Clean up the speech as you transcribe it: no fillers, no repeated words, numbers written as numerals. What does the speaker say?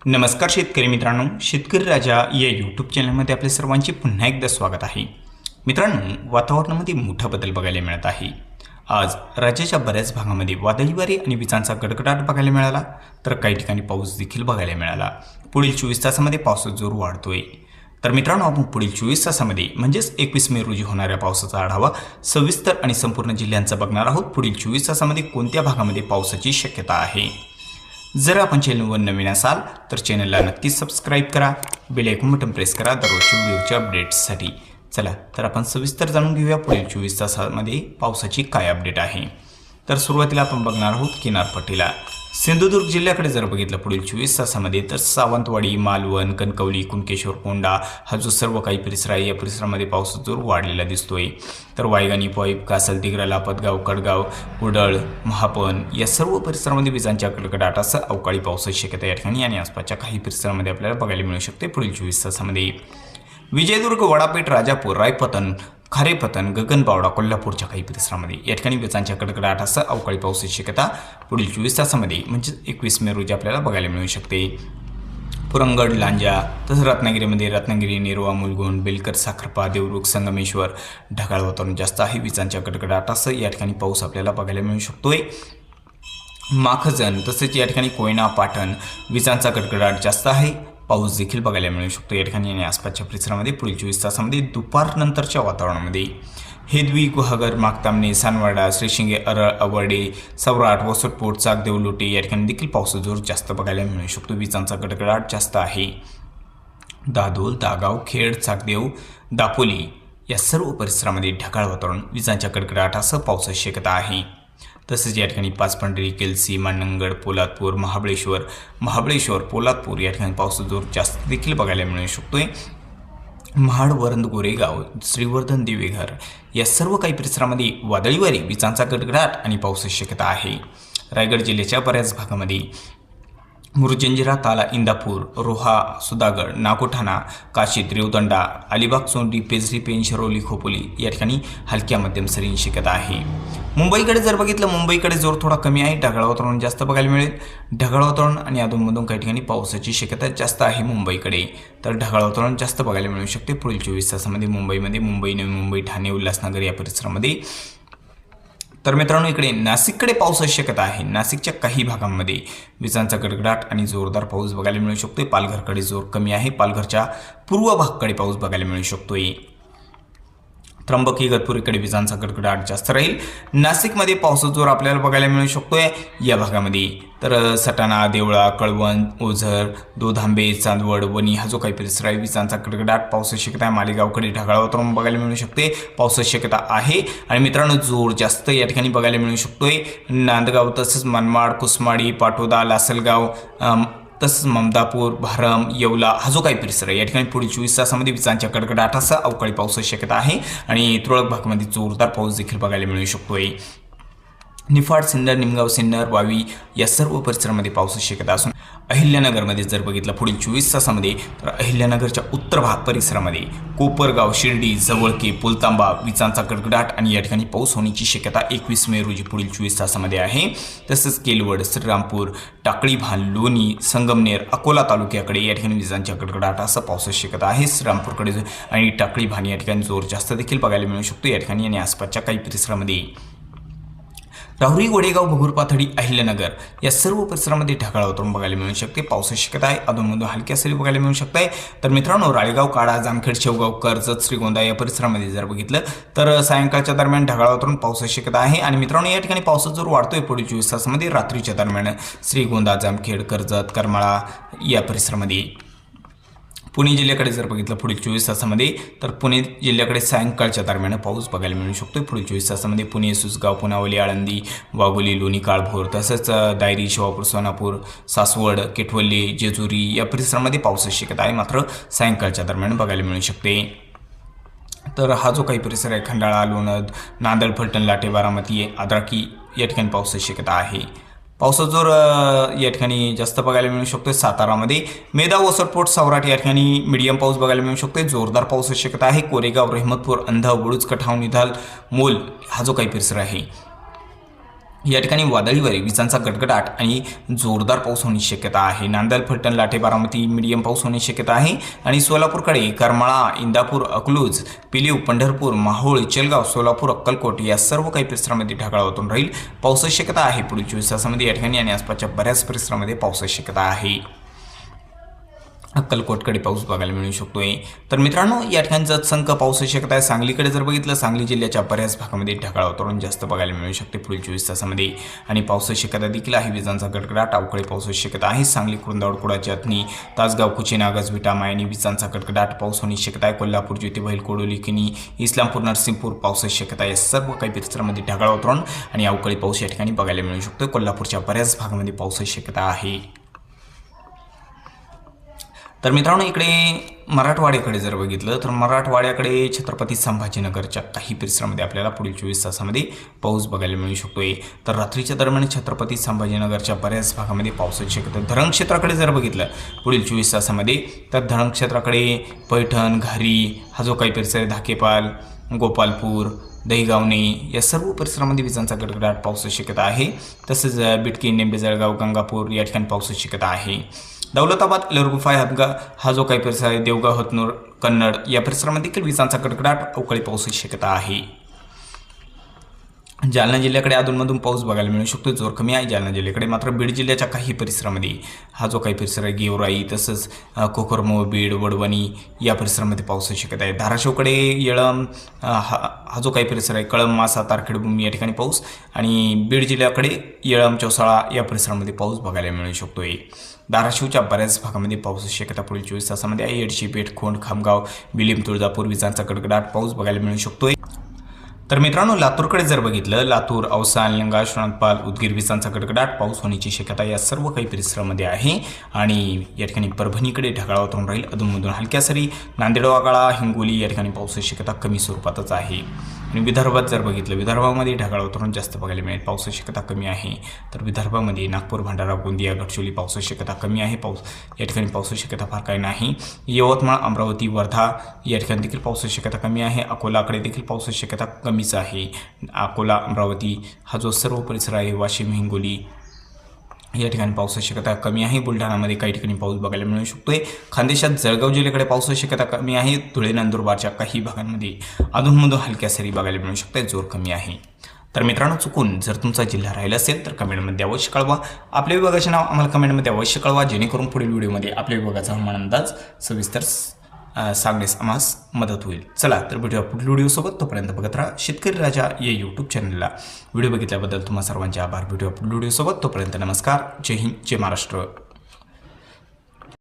नमस्कार शेतकरी मित्रांनो, शेतकरी राजा या यूट्यूब चॅनलमध्ये आपले सर्वांचे पुन्हा एकदा स्वागत आहे. मित्रांनो, वातावरणामध्ये मोठा बदल बघायला मिळत आहे. आज राज्याच्या बऱ्याच भागामध्ये वादळी वारे आणि विजांचा गडगडाट बघायला मिळाला, तर काही ठिकाणी पाऊस देखील बघायला मिळाला. पुढील 24 तासामध्ये पावसाचा जोर वाढतोय. तर मित्रांनो, आपण पुढील 24 तासामध्ये म्हणजेच 21 मे रोजी होणाऱ्या पावसाचा आढावा सविस्तर आणि संपूर्ण जिल्ह्यांचा बघणार आहोत. पुढील 24 तासामध्ये कोणत्या भागामध्ये पावसाची शक्यता आहे. जर आपण चॅनलवर नवीन असाल तर चॅनलला नक्कीच सबस्क्राईब करा, बेल आयकॉन बटन प्रेस करा दररोजच्या व्हिडिओच्या अपडेट्ससाठी. चला तर आपण सविस्तर जाणून घेऊया पुढील 24 तासामध्ये पावसाची काय अपडेट आहे. तर सुरुवातीला आपण बघणार आहोत किनारपट्टीला. सिंधुदुर्ग जिल्ह्याकडे जर बघितलं पुढील 24 तासामध्ये तर सावंतवाडी, मालवण, कणकवली, कुणकेश्वर, कोंढा हा जो सर्व काही परिसर आहे या परिसरामध्ये पावसाचा जोर वाढलेला दिसतोय. तर वायगानी, पॉईप, कासल, दिग्रा, लापतगाव, कडगाव, कुडळ, महापण या सर्व परिसरामध्ये विजांच्या कडकडाटासह अवकाळी पावसाची शक्यता या ठिकाणी आणि आसपासच्या काही परिसरामध्ये आपल्याला बघायला मिळू शकते. पुढील 24 तासामध्ये विजयदुर्ग, वडापेठ, राजापूर, रायपतन, खारेपतन, गगनबावडा, कोल्हापूरच्या काही परिसरामध्ये या ठिकाणी विजांच्या कडकडाटासह अवकाळी पावसाची शक्यता पुढील 24 तासामध्ये म्हणजे 21 मे रोजी आपल्याला बघायला मिळू शकते. पुरंगड, लांजा, तसंच रत्नागिरीमध्ये रत्नागिरी, नेरवा, मुलगुण, बेलकर, साखरपा, देवरुख, संगमेश्वर ढगाळ वातावरण जास्त आहे. विजांच्या कडकडाटासह या ठिकाणी पाऊस आपल्याला बघायला मिळू शकतोय. माखजन तसेच या ठिकाणी कोयना, पाटण विजांचा कडकडाट जास्त आहे. पाऊस देखील बघायला मिळू शकतो या ठिकाणी आणि आसपासच्या परिसरामध्ये पुढील 24 तासामध्ये. दुपारनंतरच्या वातावरणामध्ये हेदवी, गुहागर, मागतामणे, सानवाडा, श्रीशिंगे, अरळ, अवर्डे, सौराट, वसटपोट, चाकदेव, लोटे या ठिकाणी देखील पावसाचा जोर जास्त बघायला मिळू शकतो. विजांचा कडकडाट जास्त आहे. दादोल, दागाव, खेड, चाकदेव, दापोली या सर्व परिसरामध्ये ढगाळ वातावरण विजांच्या कडकडाटासह पावसाची शक्यता आहे. तसेच या ठिकाणी पाचपंढरी, केलसी, मानंगड, पोलादपूर, महाबळेश्वर, पोलादपूर या ठिकाणी पावसाचा जोर जास्त देखील बघायला मिळू शकतोय. महाड, वरंद, गोरेगाव, श्रीवर्धन, देवेघर या सर्व काही परिसरामध्ये वादळी वारे, विजांचा गडगडाट आणि पावसाची शक्यता आहे. रायगड जिल्ह्याच्या बऱ्याच भागामध्ये मुरुजंजिरा, ताला, इंदापूर, रोहा, सुधागड, नागोठाणा, काशीद, रेवदंडा, अलिबाग, चोंडी, पेजरी, पेन, शिरोली, खोपोली या ठिकाणी हलक्या मध्यम सरींची शक्यता आहे. मुंबईकडे जर बघितलं, मुंबईकडे जोर थोडा कमी आहे. ढगाळ वातावरण जास्त बघायला मिळेल. ढगाळ वातावरण आणि अधूनमधून काही ठिकाणी पावसाची शक्यता जास्त आहे मुंबईकडे. तर ढगाळ वातावरण जास्त बघायला मिळू शकते पुढील 24 तासामध्ये मुंबईमध्ये. मुंबई, नवी मुंबई, ठाणे, उल्हासनगर या परिसरामध्ये. तर मित्रांनो, इकडे नाशिककडे पावसाची शक्यता आहे. नाशिकच्या काही भागांमध्ये विजांचा गडगडाट आणि जोरदार पाऊस बघायला मिळू शकतोय. पालघरकडे जोर कमी आहे. पालघरच्या पूर्व भागाकडे पाऊस बघायला मिळू शकतोय. त्र्यंबकी, इगतपुरीकडे विजांचा गडगडाट जास्त राहील. नाशिकमध्ये पावसाचा जोर आपल्याला बघायला मिळू शकतोय या भागामध्ये. तर सटाणा, देवळा, कळवण, ओझर, दोधांबे, चांदवड, वणी हा जो काही परिसर आहे विजांचा गडगडाट पावसाची शक्यता आहे. मालेगावकडे ढगाळ वातावरण बघायला मिळू शकते. पावसाची शक्यता आहे. आणि मित्रांनो, जोर जास्त या ठिकाणी बघायला मिळू शकतोय. नांदगाव, तसंच मनमाड, कुसमाडी, पाटोदा, लासलगाव, तसंच ममदापूर, भारम, येवला हा जो काही परिसर आहे या ठिकाणी पुढील 24 तासामध्ये विजांच्या कडकडाटासह अवकाळी पावसाची शक्यता आहे. आणि तुरळक भागामध्ये जोरदार पाऊस देखील बघायला मिळू शकतोय. निफाड, सिन्नर, निमगाव, सिन्नर, वावी या सर्व परिसरामध्ये पावसाची शक्यता असून अहिल्यानगरमध्ये जर बघितलं पुढील 24 तासामध्ये तर अहिल्यानगरच्या उत्तर भाग परिसरामध्ये कोपरगाव, शिर्डी, जवळके, पुलतांबा विजांचा गडगडाट आणि या ठिकाणी पाऊस होण्याची शक्यता 21 मे रोजी पुढील 24 तासामध्ये आहे. तसंच केलवड, श्रीरामपूर, टाकळी, भान, लोणी, संगमनेर, अकोला तालुक्याकडे या ठिकाणी विजांच्या गडगडाटासह पावसाची शक्यता आहे. श्रीरामपूरकडे आणि टाकळी, भान या ठिकाणी जोर जास्त देखील बघायला मिळू शकतो या ठिकाणी आणि आसपासच्या काही परिसरामध्ये. राहुरी, गोडेगाव, भगूर, पाथडी, अहिल्यानगर या सर्व परिसरामध्ये ढगाळ वातावरण बघायला मिळू शकते. पावसाची शक्यता आहे. अधूनमधून हलक्या सरी बघायला मिळू शकते. तर मित्रांनो, राळेगाव, काळा, जामखेड, शेवगाव, कर्जत, श्रीगोंदा या परिसरामध्ये जर बघितलं तर सायंकाळच्या दरम्यान ढगाळ वातावरण पावसाची शक्यता आहे. आणि मित्रांनो, या ठिकाणी पावसाचा जोर वाढतोय पुढील 24 तासामध्ये. रात्रीच्या दरम्यान श्रीगोंदा, जामखेड, कर्जत, करमाळा या परिसरामध्ये. पुणे जिल्ह्याकडे जर बघितलं पुढील 24 तासामध्ये तर पुणे जिल्ह्याकडे सायंकाळच्या दरम्यान पाऊस बघायला मिळू शकतो. पुढील 24 तासामध्ये पुणे, सुसगाव, पुनावली, आळंदी, वाघोली, लोणी, काळभोर तसंच दायरी, शिवापूर, सोनापूर, सासवड, केटवल्ली, जेजुरी या परिसरामध्ये पावसाची शक्यता आहे. मात्र सायंकाळच्या दरम्यान बघायला मिळू शकते. तर हा जो काही परिसर आहे खंडाळा, लोणंद, नांदळ, फलटण, लाटे, बारामती, आद्राकी या ठिकाणी पावसाची शक्यता आहे. पावसाचा जोर या ठिकाणी जास्त बघायला मिळू शकतो. सातारामध्ये मेदाव, वसटपोट, सौराट या ठिकाणी मीडियम पाऊस बघायला मिळू शकतो. जोरदार पावसाची शक्यता आहे. कोरेगाव, रहमतपूर, अंधा, बुळूच, कठाव, निधाल, मोल हा जो काही परिसर आहे या ठिकाणी वादळी वारे, विजांचा गडगडाट आणि जोरदार पाऊस होण्याची शक्यता आहे. नांदेड, फलटण, लाटे, बारामती मीडियम पाऊस होण्याची शक्यता आहे. आणि सोलापूरकडे करमाळा, इंदापूर, अकलूज, पिलीव, पंढरपूर, माहोळ, चेलगाव, सोलापूर, अक्कलकोट या सर्व काही परिसरामध्ये ढगाळ वातावरण राहील. पावसाची शक्यता आहे. पुढील 24 तासामध्ये या ठिकाणी आणि आसपासच्या बऱ्याच परिसरामध्ये पावसाची शक्यता आहे. अक्कलकोटकडे पाऊस बघायला मिळू शकतोय. तर मित्रांनो, या ठिकाणी जतसंख पावसाची शक्यता आहे. सांगलीकडे जर बघितलं, सांगली जिल्ह्याच्या बऱ्याच भागामध्ये ढगाळ वातावरण जास्त बघायला मिळू शकते पुढील 24 तासामध्ये. आणि पावसाची शक्यता देखील आहे. विजांचा गडगडाट, अवकाळी पावसाची शक्यता आहे. सांगली, कुरुंदवाड, कुडाळ, जतनी, तासगाव, कुचिना, गजविटा, मायनी विजांचा गडगडाट पाऊस होण्याची शक्यता आहे. कोल्हापूर, ज्योतिबा, कोडोली, किनी, इस्लामपूर, नरसिंहपूर पावसाची शक्यता आहे. सर्व काही परिसरामध्ये ढगाळ वातावरण आणि अवकाळी पाऊस या ठिकाणी बघायला मिळू शकतो. कोल्हापूरच्या बऱ्याच भागामध्ये पावसाची शक्यता आहे. तर मित्रांनो, इकडे मराठवाड्याकडे जर बघितलं तर मराठवाड्याकडे छत्रपती संभाजीनगरच्या काही परिसरामध्ये आपल्याला पुढील 24 तासामध्ये पाऊस बघायला मिळू शकतोय. तर रात्रीच्या दरम्यान छत्रपती संभाजीनगरच्या बऱ्याच भागामध्ये पावसाची शक्यता. धरण क्षेत्राकडे जर बघितलं पुढील 24 तासामध्ये, तर धरण क्षेत्राकडे पैठण, घारी हा जो काही परिसर आहे, धाकेपाल, गोपालपूर, दहीगावणे या सर्व परिसरामध्ये विजांचा गडगडाट पावसाची शक्यता आहे. तसेच बिटकी, नेंबे, जळगाव, गंगापूर या ठिकाणी पावसाची शक्यता आहे. दौलताबाद, लरगुफा हा जो काही परिसर आहे, देवगाव, हतनूर, कन्नड या परिसरामध्ये देखील विजांचा गडगडाट, अवकाळी पावसाची शक्यता आहे. जालना जिल्ह्याकडे अधूनमधून पाऊस बघायला मिळू शकतो. जोर कमी आहे जालना जिल्ह्याकडे. मात्र बीड जिल्ह्याच्या काही परिसरामध्ये हा जो काही परिसर आहे, गेवराई, तसंच कोकरमो, बीड, वडवणी या परिसरामध्ये पावसाची शक्यता आहे. धाराशिवकडे येळम हा जो काही परिसर आहे, कळंब, मासा, तारखेडभूमी या ठिकाणी पाऊस. आणि बीड जिल्ह्याकडे येळम, चौसाळा या परिसरामध्ये पाऊस बघायला मिळू शकतोय. धाराशिवच्या बऱ्याच भागामध्ये पावसाची शक्यता पुढील 24 तासामध्ये आहे. येडशी, पेठ, खोंड, खामगाव, बिलीम, तुळजापूर विजांचा गडगडाट पाऊस बघायला मिळू शकतोय. तर मित्रांनो, लातूरकडे जर बघितलं, लातूर, औसा, निलंगा, श्रावणपाल, उदगीर विजांचा गडगडाट पाऊस होण्याची शक्यता या सर्व काही परिसरामध्ये आहे. आणि या ठिकाणी परभणीकडे ढगाळ वातावरण राहील. अधूनमधून हलक्या सरी. नांदेड, वाघाळा, हिंगोली या ठिकाणी पावसाची शक्यता कमी स्वरूपातच आहे. आणि विदर्भात जर बघितलं, विदर्भामध्ये ढगाळ वातावरण जास्त बघायला मिळेल. पावसाची शक्यता कमी आहे. तर विदर्भामध्ये नागपूर, भंडारा, गोंदिया, गडचिरोली पावसाची शक्यता कमी आहे. या ठिकाणी पावसाची शक्यता फार काही नाही. यवतमाळ, अमरावती, वर्धा या ठिकाणी देखील पावसाची शक्यता कमी आहे. अकोलाकडे देखील पावसाची शक्यता कमीच आहे. अकोला, अमरावती हा जो सर्व परिसर आहे, वाशिम, हिंगोली या ठिकाणी पावसाची शक्यता कमी आहे. बुलढाणामध्ये काही ठिकाणी पाऊस बघायला मिळू शकतोय. खानदेशात जळगाव जिल्ह्याकडे पावसाची शक्यता कमी आहे. धुळे, नंदुरबारच्या काही भागांमध्ये अधूनमधून हलक्या सरी बघायला मिळू शकते. जोर कमी आहे. तर मित्रांनो, चुकून जर तुमचा जिल्हा राहिला असेल तर कमेंटमध्ये अवश्य कळवा. आपल्या विभागाचे नाव आम्हाला कमेंटमध्ये अवश्य कळवा, जेणेकरून पुढील व्हिडिओमध्ये आपल्या विभागाचा हवामान अंदाज सविस्तर सांगण्यास आम्हास मदत होईल. चला तर भेटूया पुढील व्हिडिओसोबत. तोपर्यंत बघत राहा शेतकरी राजा या यूट्यूब चॅनलला. व्हिडिओ बघितल्याबद्दल तुम्हा सर्वांचे आभार. भेटूया पुढील व्हिडिओसोबत. तोपर्यंत नमस्कार. जय हिंद, जय महाराष्ट्र.